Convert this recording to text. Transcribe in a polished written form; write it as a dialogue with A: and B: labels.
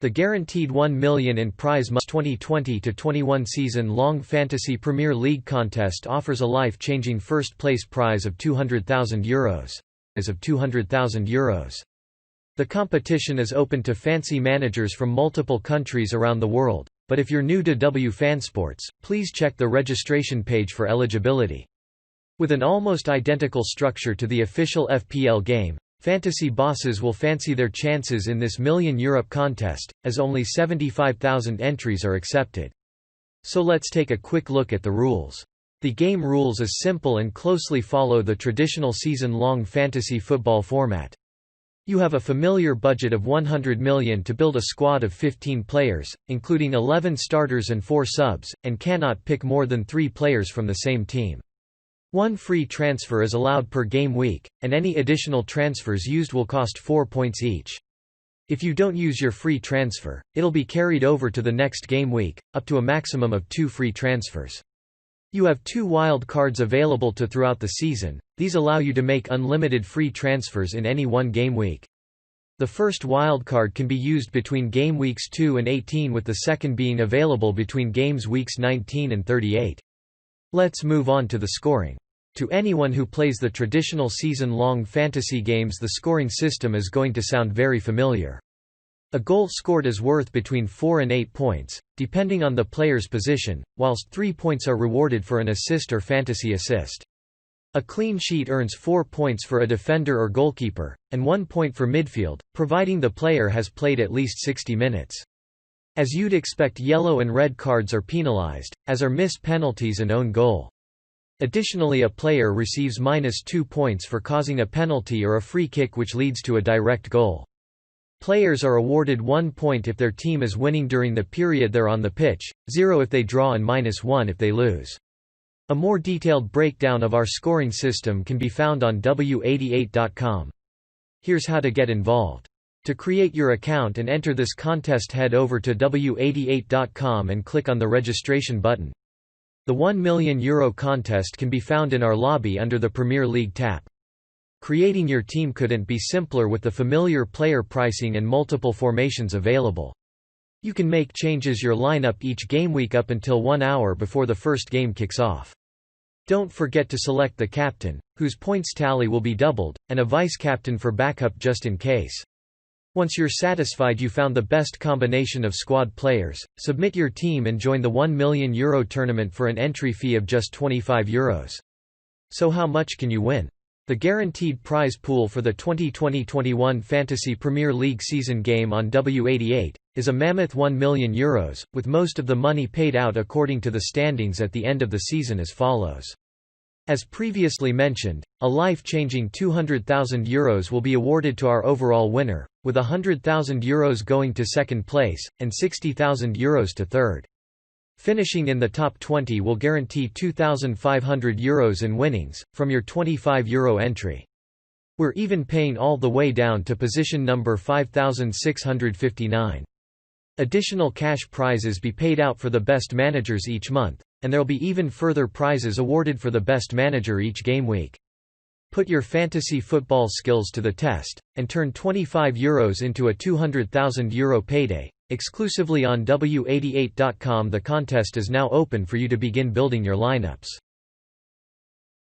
A: The guaranteed $1 million in prize money 2020-21 season-long Fantasy Premier League contest offers a life-changing first-place prize of €200,000. The competition is open to fancy managers from multiple countries around the world, but if you're new to WFansports, please check the registration page for eligibility. With an almost identical structure to the official FPL game, fantasy bosses will fancy their chances in this €1,000,000 contest, as only 75,000 entries are accepted. So let's take a quick look at the rules. The game rules is simple and closely follow the traditional season-long fantasy football format. You have a familiar budget of $100 million to build a squad of 15 players, including 11 starters and 4 subs, and cannot pick more than 3 players from the same team. One free transfer is allowed per game week, and any additional transfers used will cost 4 points each. If you don't use your free transfer, it'll be carried over to the next game week, up to a maximum of 2 free transfers. You have 2 wild cards available throughout the season. These allow you to make unlimited free transfers in any one game week. The first wildcard can be used between game weeks 2 and 18, with the second being available between games weeks 19 and 38. Let's move on to the scoring. To anyone who plays the traditional season-long fantasy games, the scoring system is going to sound very familiar. A goal scored is worth between 4 and 8 points, depending on the player's position, whilst 3 points are rewarded for an assist or fantasy assist. A clean sheet earns 4 points for a defender or goalkeeper, and 1 point for midfield, providing the player has played at least 60 minutes. As you'd expect, yellow and red cards are penalized, as are missed penalties and own goal. Additionally, a player receives -2 points for causing a penalty or a free kick which leads to a direct goal. Players are awarded 1 point if their team is winning during the period they're on the pitch, 0 if they draw and -1 if they lose. A more detailed breakdown of our scoring system can be found on W88.com. Here's how to get involved. To create your account and enter this contest, head over to W88.com and click on the registration button. The €1 million contest can be found in our lobby under the Premier League tab. Creating your team couldn't be simpler with the familiar player pricing and multiple formations available. You can make changes your lineup each game week up until 1 hour before the first game kicks off. Don't forget to select the captain, whose points tally will be doubled, and a vice-captain for backup just in case. Once you're satisfied you found the best combination of squad players, submit your team and join the €1 million tournament for an entry fee of just €25. So how much can you win? The guaranteed prize pool for the 2020-21 Fantasy Premier League season game on W88 is a mammoth €1 million, with most of the money paid out according to the standings at the end of the season as follows. As previously mentioned, a life-changing €200,000 will be awarded to our overall winner, with €100,000 going to second place, and €60,000 to third. Finishing in the top 20 will guarantee €2,500 in winnings, from your €25 entry. We're even paying all the way down to position number 5,659. Additional cash prizes be paid out for the best managers each month, and there'll be even further prizes awarded for the best manager each game week. Put your fantasy football skills to the test, and turn €25 into a €200,000 payday. Exclusively on W88.com, the contest is now open for you to begin building your lineups.